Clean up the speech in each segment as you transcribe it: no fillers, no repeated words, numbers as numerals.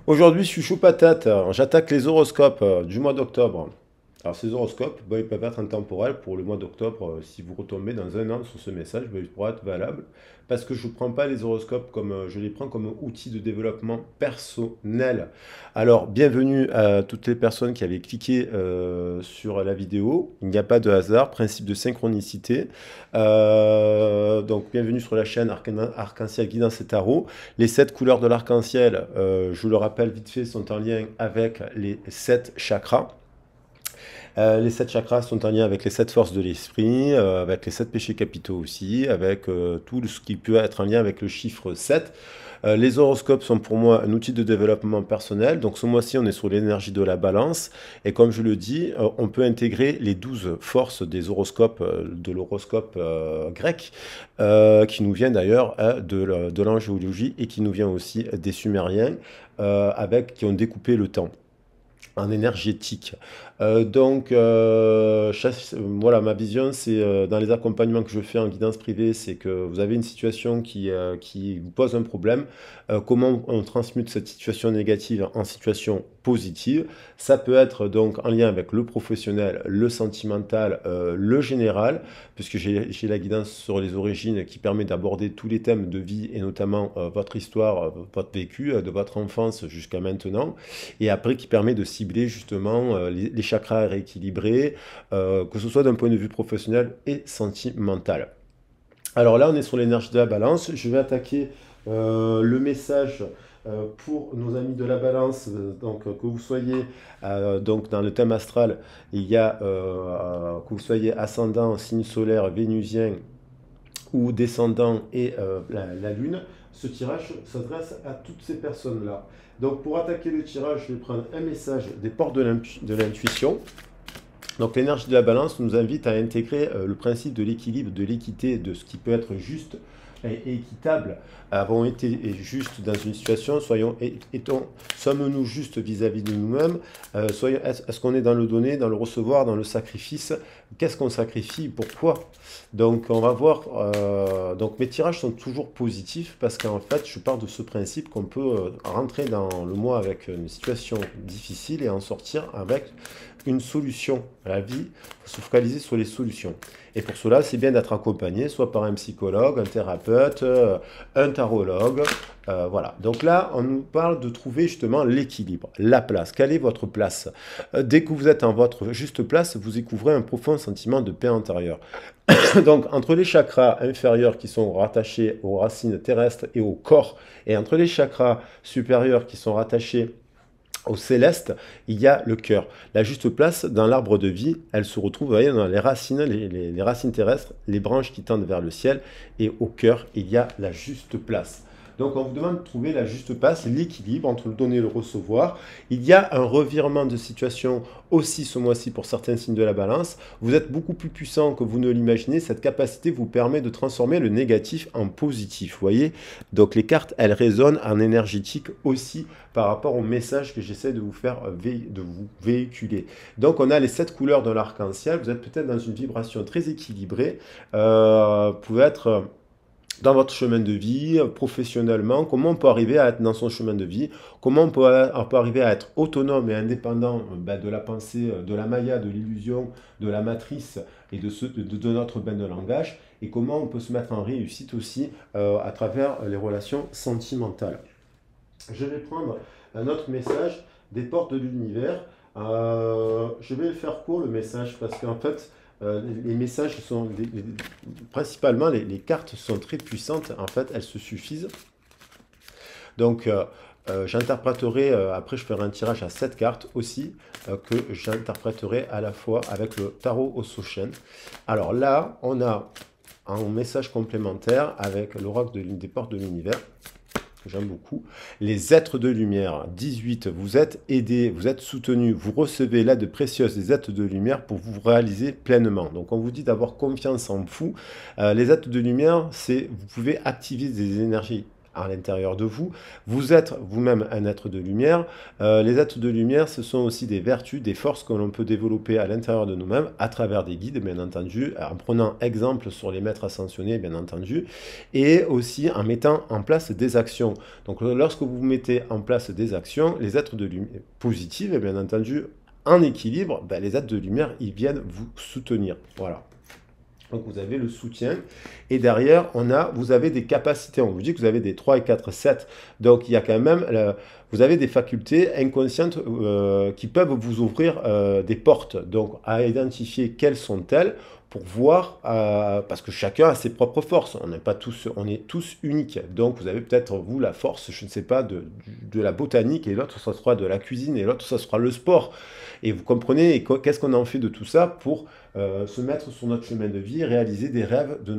Aujourd'hui, je suis chaud patate. J'attaque les horoscopes du mois d'octobre. Alors, ces horoscopes, ils peuvent être intemporels pour le mois d'octobre. Si vous retombez dans un an sur ce message, il pourra être valable. Parce que je ne prends pas les horoscopes comme je les prends comme un outil de développement personnel. Alors, bienvenue à toutes les personnes qui avaient cliqué sur la vidéo. Il n'y a pas de hasard, principe de synchronicité. Donc, bienvenue sur la chaîne Arc-en-Ciel Guidance et Tarot. Les 7 couleurs de l'arc-en-ciel, je le rappelle vite fait, sont en lien avec les 7 chakras. Les 7 chakras sont en lien avec les 7 forces de l'esprit, avec les 7 péchés capitaux aussi, avec tout ce qui peut être en lien avec le chiffre 7. Les horoscopes sont pour moi un outil de développement personnel. Donc ce mois-ci, on est sur l'énergie de la balance. Et comme je le dis, on peut intégrer les 12 forces des horoscopes, de l'horoscope grec, qui nous vient d'ailleurs de l'angéologie et qui nous vient aussi des Sumériens, qui ont découpé le temps en énergétique. Voilà, ma vision, c'est dans les accompagnements que je fais en guidance privée, c'est que vous avez une situation qui vous pose un problème. Comment on transmute cette situation négative en situation positive? Ça peut être donc en lien avec le professionnel, le sentimental, le général, puisque j'ai la guidance sur les origines qui permet d'aborder tous les thèmes de vie et notamment votre histoire, votre vécu, de votre enfance jusqu'à maintenant, et après qui permet de cibler justement les chakras rééquilibrés, que ce soit d'un point de vue professionnel et sentimental. Alors là, on est sur l'énergie de la balance. Je vais attaquer le message pour nos amis de la balance. Donc, que vous soyez donc dans le thème astral, il y a que vous soyez ascendant, signe solaire, vénusien ou descendant et la Lune. Ce tirage s'adresse à toutes ces personnes-là. Donc, pour attaquer le tirage, je vais prendre un message des portes de l'intuition. Donc l'énergie de la balance nous invite à intégrer le principe de l'équilibre, de l'équité, de ce qui peut être juste et équitable. Avons été justes dans une situation, sommes-nous justes vis-à-vis de nous-mêmes? Est-ce qu'on est dans le donner, dans le recevoir, dans le sacrifice? Qu'est-ce qu'on sacrifie? Pourquoi? Donc on va voir. Donc mes tirages sont toujours positifs parce qu'en fait je pars de ce principe qu'on peut rentrer dans le mois avec une situation difficile et en sortir avec une solution à la vie. Il faut se focaliser sur les solutions. Et pour cela, c'est bien d'être accompagné, soit par un psychologue, un thérapeute, un tarologue. Voilà. Donc là, on nous parle de trouver justement l'équilibre, la place. Quelle est votre place? Dès que vous êtes en votre juste place, vous découvrez un profond sentiment de paix intérieure. Donc, entre les chakras inférieurs qui sont rattachés aux racines terrestres et au corps, et entre les chakras supérieurs qui sont rattachés au céleste, il y a le cœur. La juste place dans l'arbre de vie, elle se retrouve, vous voyez, dans les racines, les racines terrestres, les branches qui tendent vers le ciel, et au cœur, il y a la juste place. Donc on vous demande de trouver la juste place, l'équilibre entre le donner et le recevoir. Il y a un revirement de situation aussi ce mois-ci pour certains signes de la balance. Vous êtes beaucoup plus puissant que vous ne l'imaginez. Cette capacité vous permet de transformer le négatif en positif. Vous voyez? Donc les cartes, elles résonnent en énergétique aussi par rapport au message que j'essaie de vous faire de vous véhiculer. Donc on a les 7 couleurs de l'arc-en-ciel. Vous êtes peut-être dans une vibration très équilibrée. Vous pouvez être dans votre chemin de vie, professionnellement, comment on peut arriver à être dans son chemin de vie, comment on peut arriver à être autonome et indépendant de la pensée, de la maya, de l'illusion, de la matrice et de notre bain de langage, et comment on peut se mettre en réussite aussi à travers les relations sentimentales. Je vais prendre un autre message des portes de l'univers. Je vais le faire court, le message, parce qu'en fait, les messages sont principalement les cartes sont très puissantes. En fait, elles se suffisent. Donc, j'interpréterai, après je ferai un tirage à 7 cartes aussi, que j'interpréterai à la fois avec le tarot Ososhen. Alors là, on a un message complémentaire avec l'oracle des portes de l'univers, que j'aime beaucoup. Les êtres de lumière, 18, vous êtes aidés, vous êtes soutenus, vous recevez l'aide précieuse des êtres de lumière pour vous réaliser pleinement. Donc on vous dit d'avoir confiance en vous. Les êtres de lumière, c'est vous pouvez activer des énergies à l'intérieur de vous. Vous êtes vous-même un être de lumière. Les êtres de lumière, ce sont aussi des vertus, des forces que l'on peut développer à l'intérieur de nous-mêmes, à travers des guides, bien entendu, en prenant exemple sur les maîtres ascensionnés, bien entendu, et aussi en mettant en place des actions. Donc lorsque vous mettez en place des actions, les êtres de lumière positives, et bien entendu, en équilibre, ben, les êtres de lumière, ils viennent vous soutenir. Voilà. Donc vous avez le soutien. Et derrière, vous avez des capacités. On vous dit que vous avez des 3 et 4, 7. Donc il y a quand même, vous avez des facultés inconscientes qui peuvent vous ouvrir des portes. Donc à identifier quelles sont-elles pour voir, parce que chacun a ses propres forces. On est tous uniques. Donc vous avez peut-être, vous, la force, je ne sais pas, de la botanique, et l'autre, ça sera de la cuisine, et l'autre, ça sera le sport. Et vous comprenez, qu'est-ce qu'on en fait de tout ça pour se mettre sur notre chemin de vie, réaliser des rêves de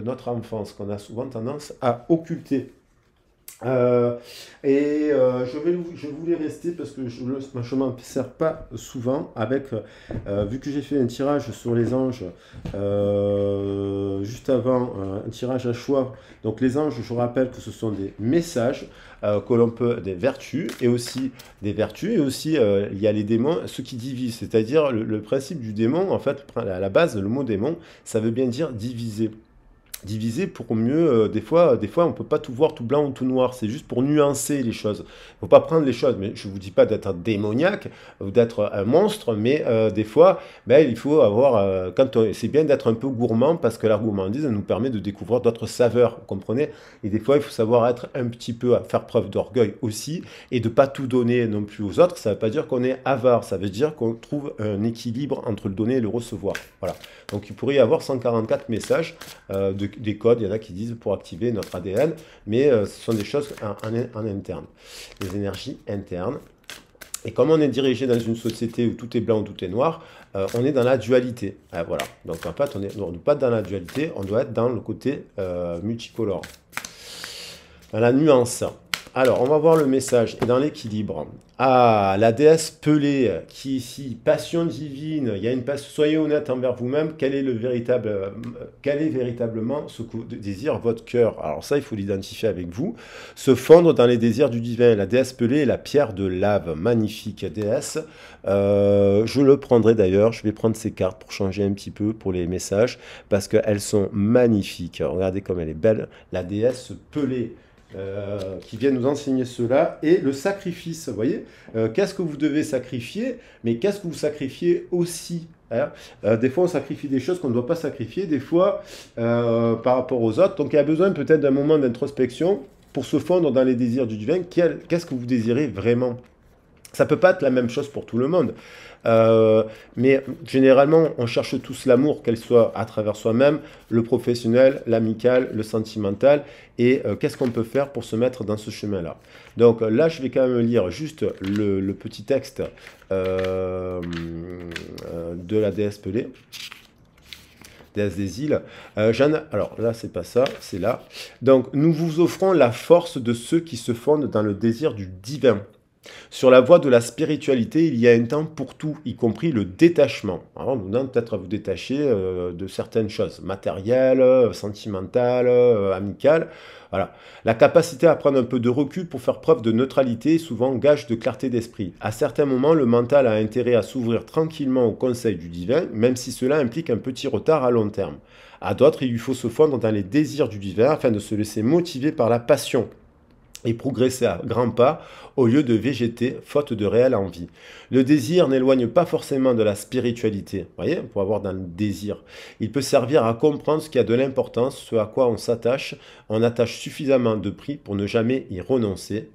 notre enfance, qu'on a souvent tendance à occulter. Je voulais rester parce que je ne m'en sers pas souvent avec, vu que j'ai fait un tirage sur les anges juste avant, un tirage à choix. Donc les anges, je rappelle que ce sont des messages que l'on peut, des vertus et aussi il y a les démons, ceux qui divisent, c'est-à-dire le principe du démon, en fait, à la base, le mot démon, ça veut bien dire diviser. Diviser pour mieux, des fois on peut pas tout voir tout blanc ou tout noir, c'est juste pour nuancer les choses. Faut pas prendre les choses, mais je vous dis pas d'être un démoniaque ou d'être un monstre, mais des fois, ben, il faut avoir, c'est bien d'être un peu gourmand parce que la gourmandise nous permet de découvrir d'autres saveurs, vous comprenez? Et des fois, il faut savoir être un petit peu, faire preuve d'orgueil aussi et de pas tout donner non plus aux autres. Ça veut pas dire qu'on est avare, ça veut dire qu'on trouve un équilibre entre le donner et le recevoir. Voilà. Donc il pourrait y avoir 144 messages des codes, il y en a qui disent pour activer notre ADN, mais ce sont des choses en interne, des énergies internes. Et comme on est dirigé dans une société où tout est blanc ou tout est noir, on est dans la dualité. Voilà. Donc en fait, on n'est pas dans la dualité, on doit être dans le côté multicolore, dans la nuance. Alors, on va voir le message et dans l'équilibre. Ah, la déesse Pelée, qui ici, passion divine, il y a une passion, soyez honnête envers vous-même, quel est véritablement ce que désire votre cœur? Alors ça, il faut l'identifier avec vous. Se fondre dans les désirs du divin. La déesse Pelée est la pierre de lave, magnifique déesse. Je le prendrai d'ailleurs, je vais prendre ces cartes pour changer un petit peu pour les messages, parce qu'elles sont magnifiques. Regardez comme elle est belle, la déesse Pelée. Qui vient nous enseigner cela, et le sacrifice, vous voyez, qu'est-ce que vous devez sacrifier, mais qu'est-ce que vous sacrifiez aussi, hein? Des fois on sacrifie des choses qu'on ne doit pas sacrifier, des fois par rapport aux autres, donc il y a besoin peut-être d'un moment d'introspection pour se fondre dans les désirs du divin. Qu'est-ce que vous désirez vraiment? Ça peut pas être la même chose pour tout le monde. Mais généralement, on cherche tous l'amour, qu'elle soit à travers soi-même, le professionnel, l'amical, le sentimental. Et qu'est-ce qu'on peut faire pour se mettre dans ce chemin-là? Donc là, je vais quand même lire juste le petit texte de la déesse Pelée, déesse des îles. Alors là, c'est pas ça, c'est là. Donc, nous vous offrons la force de ceux qui se fondent dans le désir du divin. Sur la voie de la spiritualité, il y a un temps pour tout, y compris le détachement. Alors, on vous demande peut-être à vous détacher de certaines choses, matérielles, sentimentales, amicales. Voilà. La capacité à prendre un peu de recul pour faire preuve de neutralité est souvent gage de clarté d'esprit. À certains moments, le mental a intérêt à s'ouvrir tranquillement au conseil du divin, même si cela implique un petit retard à long terme. À d'autres, il lui faut se fondre dans les désirs du divin afin de se laisser motiver par la passion et progresser à grands pas au lieu de végéter, faute de réelle envie. Le désir n'éloigne pas forcément de la spiritualité. Vous voyez, pour avoir dans le désir. Il peut servir à comprendre ce qui a de l'importance, ce à quoi on s'attache. On attache suffisamment de prix pour ne jamais y renoncer.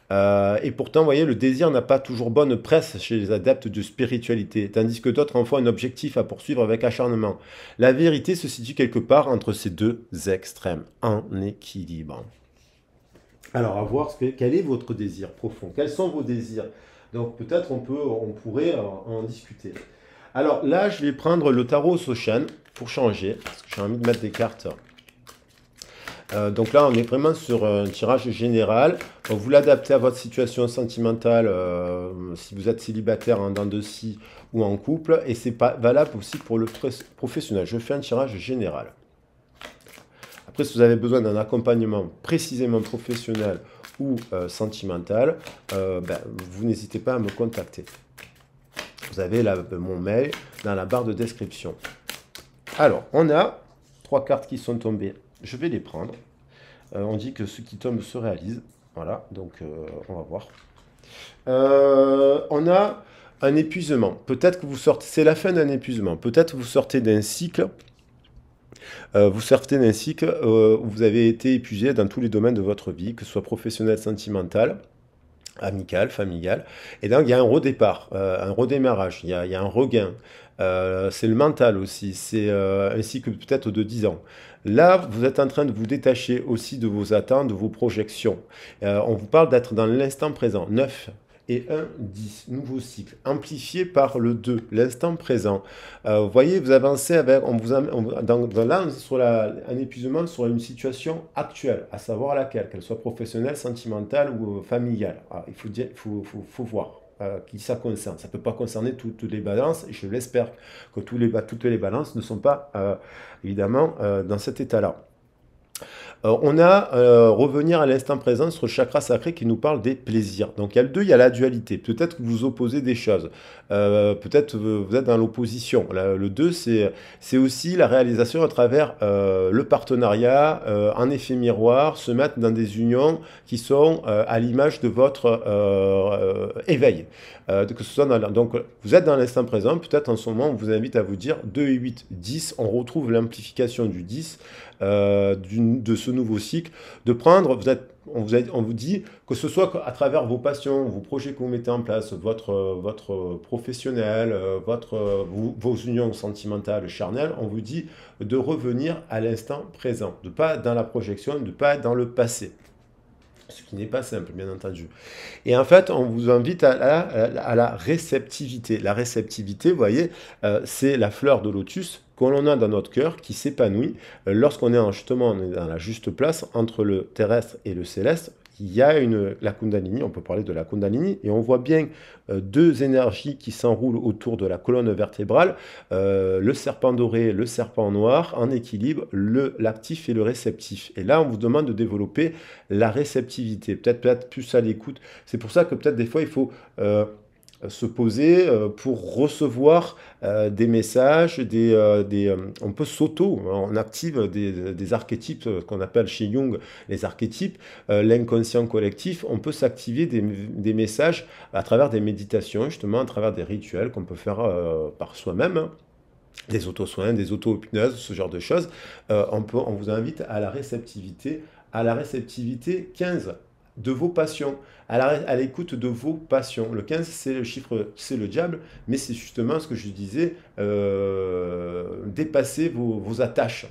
Et pourtant, vous voyez, le désir n'a pas toujours bonne presse chez les adeptes de spiritualité, tandis que d'autres en font un objectif à poursuivre avec acharnement. La vérité se situe quelque part entre ces deux extrêmes, en équilibre. Alors, à voir quel est votre désir profond. Quels sont vos désirs? Donc, peut-être on pourrait en discuter. Alors, là, je vais prendre le tarot Soshan pour changer, parce que j'ai envie de mettre des cartes. Donc là, on est vraiment sur un tirage général. Donc, vous l'adaptez à votre situation sentimentale, si vous êtes célibataire, en dents de scie ou en couple. Et c'est pas valable aussi pour le professionnel. Je fais un tirage général. Après, Après, si vous avez besoin d'un accompagnement précisément professionnel ou sentimental, vous n'hésitez pas à me contacter. Vous avez mon mail dans la barre de description. Alors, on a 3 cartes qui sont tombées. Je vais les prendre. On dit que ce qui tombe se réalise. Voilà, donc on va voir. On a un épuisement. Peut-être que vous sortez, c'est la fin d'un épuisement. Peut-être que vous sortez d'un cycle. Où vous avez été épuisé dans tous les domaines de votre vie, que ce soit professionnel, sentimental, amical, familial. Et donc, il y a un redépart, un redémarrage, il y a un regain. C'est le mental aussi, c'est un cycle peut-être de 10 ans. Là, vous êtes en train de vous détacher aussi de vos attentes, de vos projections. On vous parle d'être dans l'instant présent. 9 et 1, 10, nouveau cycle, amplifié par le 2, l'instant présent. Vous voyez, vous avancez avec, là, sur un épuisement sur une situation actuelle, à savoir laquelle, qu'elle soit professionnelle, sentimentale ou familiale. Alors, il faut dire, faut voir qui ça concerne. Ça ne peut pas concerner toutes les balances, et je l'espère que toutes les balances ne sont pas, évidemment, dans cet état-là. On a revenir à l'instant présent sur le chakra sacré qui nous parle des plaisirs. Donc il y a le 2, il y a la dualité. Peut-être que vous opposez des choses. Peut-être vous êtes dans l'opposition. Le 2, c'est aussi la réalisation à travers le partenariat, en effet miroir, se mettre dans des unions qui sont à l'image de votre éveil. Que ce soit donc vous êtes dans l'instant présent, peut-être en ce moment on vous invite à vous dire 2 et 8, 10, on retrouve l'amplification du 10 de ce nouveau cycle, de prendre, on vous dit que ce soit à travers vos passions, vos projets que vous mettez en place, votre professionnel, vos unions sentimentales, charnelles, on vous dit de revenir à l'instant présent, de ne pas être dans la projection, de ne pas être dans le passé. Ce qui n'est pas simple, bien entendu. Et en fait, on vous invite à la réceptivité. La réceptivité, vous voyez, c'est la fleur de lotus qu'on a dans notre cœur qui s'épanouit lorsqu'on est justement dans la juste place entre le terrestre et le céleste. Il y a la Kundalini, on peut parler de la Kundalini, et on voit bien deux énergies qui s'enroulent autour de la colonne vertébrale, le serpent doré, le serpent noir, en équilibre, l'actif et le réceptif. Et là, on vous demande de développer la réceptivité, peut-être plus à l'écoute. C'est pour ça que peut-être des fois, il faut se poser pour recevoir des messages, on peut on active des archétypes, qu'on appelle chez Jung les archétypes, l'inconscient collectif, on peut s'activer des messages à travers des méditations, justement, à travers des rituels qu'on peut faire par soi-même, hein. Des auto-soins, des auto-hypnoses, ce genre de choses. On vous invite à la réceptivité 15 de vos passions, à l'écoute de vos passions. Le 15, c'est le chiffre, c'est le diable, mais c'est justement ce que je disais, dépasser vos attaches.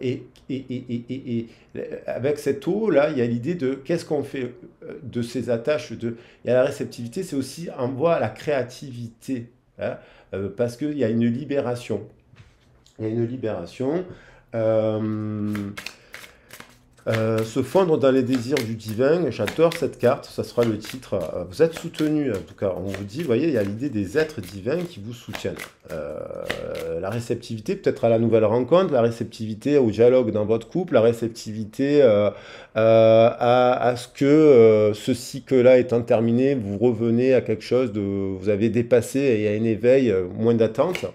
Et avec cette eau-là, il y a l'idée de qu'est-ce qu'on fait de ces attaches. Il y a la réceptivité, c'est aussi en voie à la créativité, hein, parce qu'il y a une libération. Il y a une libération. Se fondre dans les désirs du divin, j'adore cette carte, ça sera le titre. Vous êtes soutenu, en tout cas, on vous dit, vous voyez, il y a l'idée des êtres divins qui vous soutiennent. La réceptivité peut-être à la nouvelle rencontre, la réceptivité au dialogue dans votre couple, la réceptivité à ce que ce cycle-là étant terminé, vous revenez à quelque chose vous avez dépassé et à un éveil, moins d'attente.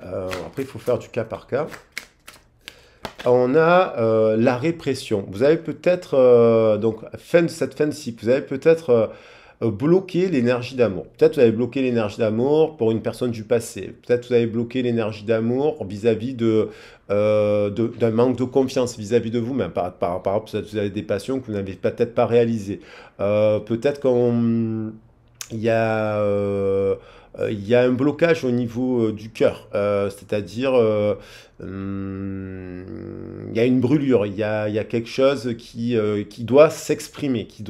Après, il faut faire du cas par cas. On a la répression. Vous avez peut-être, donc, cette fin de cycle, vous avez peut-être bloqué l'énergie d'amour. Peut-être vous avez bloqué l'énergie d'amour pour une personne du passé. Peut-être vous avez bloqué l'énergie d'amour vis-à-vis d'un manque de confiance vis-à-vis de vous-même. Par exemple, peut-être vous avez des passions que vous n'avez peut-être pas réalisées. Peut-être il y a un blocage au niveau du cœur, c'est-à-dire il y a une brûlure, il y a quelque chose qui doit s'exprimer, qui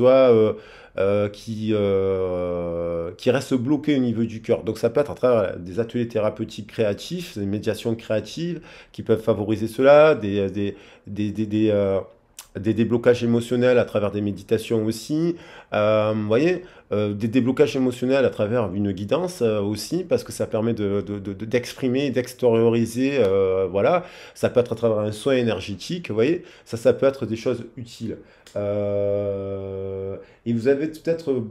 reste bloqué au niveau du cœur. Donc ça peut être à travers des ateliers thérapeutiques créatifs, des médiations créatives qui peuvent favoriser cela, des déblocages émotionnels à travers des méditations aussi, vous voyez, des déblocages émotionnels à travers une guidance aussi, parce que ça permet d'exprimer, d'extérioriser, voilà, ça peut être à travers un soin énergétique, vous voyez, ça peut être des choses utiles. Et vous avez peut-être,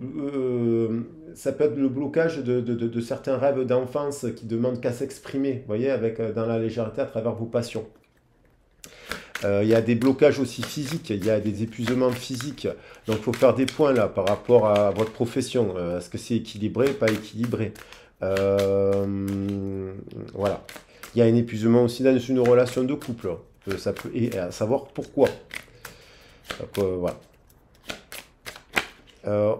ça peut être le blocage de certains rêves d'enfance qui demandent qu'à s'exprimer, vous voyez, avec, dans la légèreté à travers vos passions. Il y a des blocages aussi physiques, il y a des épuisements physiques. Donc il faut faire des points là par rapport à votre profession. Est-ce que c'est équilibré, pas équilibré? Voilà. Il y a un épuisement aussi dans une relation de couple. Ça peut, et à savoir pourquoi. Donc, voilà.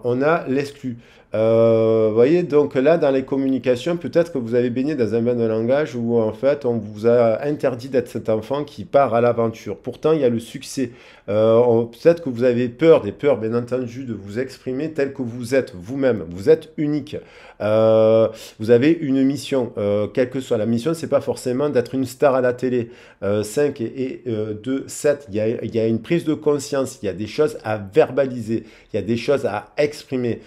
On a l'exclu. Vous voyez, donc là, dans les communications, peut-être que vous avez baigné dans un bain de langage où, en fait, on vous a interdit d'être cet enfant qui part à l'aventure. Pourtant, il y a le succès. Peut-être que vous avez peur, des peurs, bien entendu, de vous exprimer tel que vous êtes vous-même. Vous êtes unique. Vous avez une mission. Quelle que soit la mission, c'est pas forcément d'être une star à la télé. 5 et 2, 7, il y a une prise de conscience, il y a des choses à verbaliser, il y a des choses à exprimer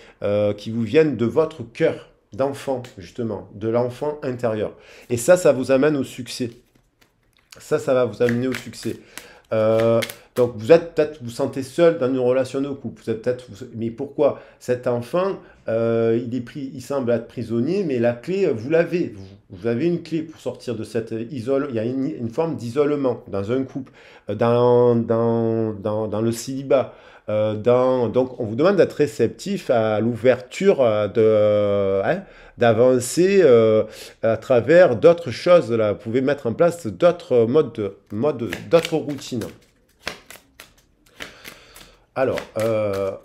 qui vous viennent de votre cœur d'enfant, justement, de l'enfant intérieur. Et ça vous amène au succès. Ça va vous amener au succès. Euh, donc vous êtes peut-être, vous sentez seul dans une relation de couple. Vous êtes peut-être, mais pourquoi? Cet enfant, il semble être prisonnier, mais la clé, vous l'avez. Vous avez une clé pour sortir de cette isole. Il y a une forme d'isolement dans un couple, dans le célibat. Donc on vous demande d'être réceptif à l'ouverture hein, d'avancer à travers d'autres choses. Là. Vous pouvez mettre en place d'autres d'autres routines. Alors,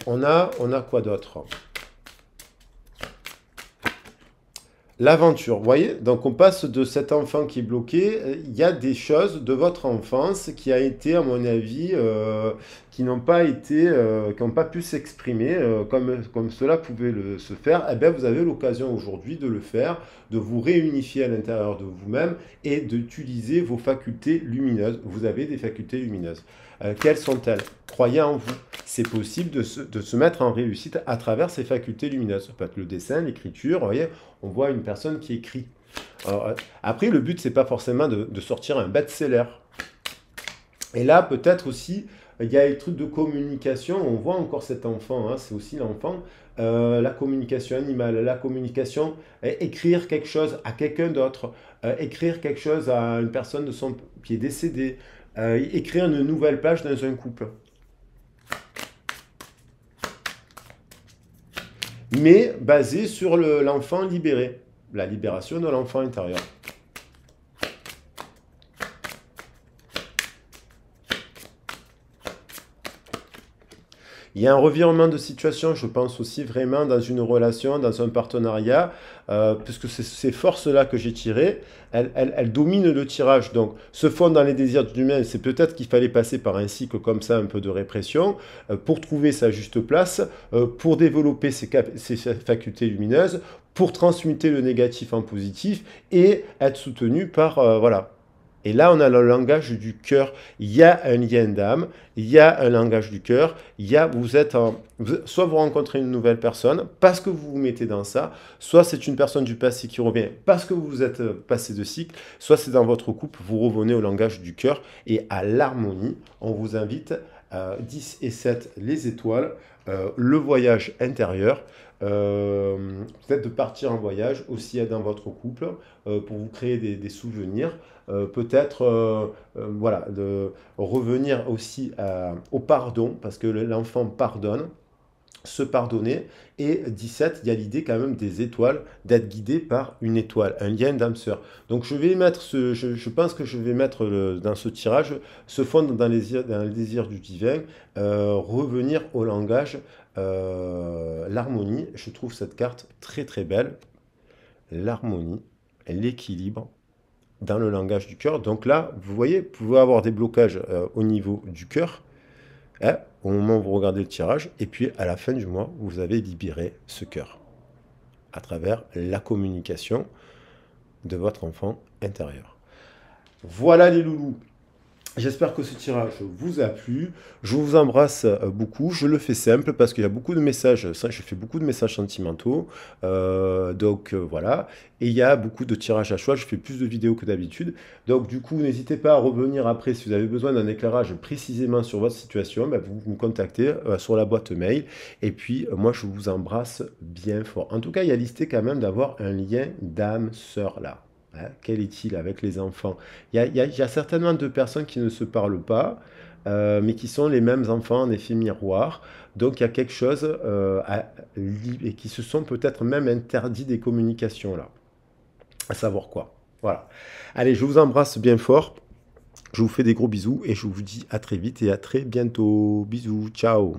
on a quoi d'autre? L'aventure, vous voyez? Donc on passe de cet enfant qui est bloqué, il y a des choses de votre enfance qui a été, à mon avis, qui n'ont pas été, qui n'ont pas pu s'exprimer comme cela pouvait se faire. Eh bien, vous avez l'occasion aujourd'hui de le faire, de vous réunifier à l'intérieur de vous-même et d'utiliser vos facultés lumineuses. Vous avez des facultés lumineuses. Quelles sont-elles? Croyez en vous. C'est possible de se mettre en réussite à travers ces facultés lumineuses. Ça peut être le dessin, l'écriture, vous voyez, on voit une personne qui écrit. Alors, après, le but, c'est pas forcément de sortir un best-seller. Et là, peut-être aussi, il y a les trucs de communication. On voit encore cet enfant, hein, c'est aussi l'enfant. La communication animale, la communication, écrire quelque chose à quelqu'un d'autre, écrire quelque chose à une personne qui est décédée, écrire une nouvelle page dans un couple. Mais basé sur l'enfant libéré, la libération de l'enfant intérieur. Il y a un revirement de situation, je pense aussi vraiment dans une relation, dans un partenariat, puisque ces forces-là que j'ai tirées, elles dominent le tirage. Donc, se fondent dans les désirs du humain, c'est peut-être qu'il fallait passer par un cycle comme ça, un peu de répression, pour trouver sa juste place, pour développer ses facultés lumineuses, pour transmuter le négatif en positif et être soutenu par, voilà. Et là, on a le langage du cœur. Il y a un lien d'âme, il y a un langage du cœur. Soit vous rencontrez une nouvelle personne parce que vous vous mettez dans ça, soit c'est une personne du passé qui revient parce que vous vous êtes passé de cycle, soit c'est dans votre couple, vous revenez au langage du cœur et à l'harmonie. On vous invite à 10 et 7, les étoiles, le voyage intérieur. Peut-être de partir en voyage aussi dans votre couple pour vous créer des souvenirs. Peut-être voilà, de revenir aussi au pardon, parce que l'enfant pardonne, se pardonner. Et 17, il y a l'idée quand même des étoiles, d'être guidé par une étoile, un lien d'âme sœur. Donc je vais mettre je pense que je vais mettre dans ce tirage, se fondre dans les désirs du divin, revenir au langage, l'harmonie. Je trouve cette carte très très belle. L'harmonie, l'équilibre dans le langage du cœur. Donc là, vous voyez, vous pouvez avoir des blocages au niveau du cœur, hein, au moment où vous regardez le tirage, et puis à la fin du mois, vous avez libéré ce cœur à travers la communication de votre enfant intérieur. Voilà les loulous. J'espère que ce tirage vous a plu. Je vous embrasse beaucoup. Je le fais simple parce qu'il y a beaucoup de messages. Ça, je fais beaucoup de messages sentimentaux. Voilà. Et il y a beaucoup de tirages à choix. Je fais plus de vidéos que d'habitude. Donc du coup, n'hésitez pas à revenir après si vous avez besoin d'un éclairage précisément sur votre situation. Ben, vous me contactez sur la boîte mail. Et puis, moi, je vous embrasse bien fort. En tout cas, il y a listé quand même d'avoir un lien d'âme-sœur là. Hein, quel est-il avec les enfants? Il y a certainement deux personnes qui ne se parlent pas, mais qui sont les mêmes enfants en effet miroir. Donc il y a quelque chose et qui se sont peut-être même interdits des communications là. À savoir quoi. Voilà. Allez, je vous embrasse bien fort. Je vous fais des gros bisous et je vous dis à très vite et à très bientôt. Bisous, ciao.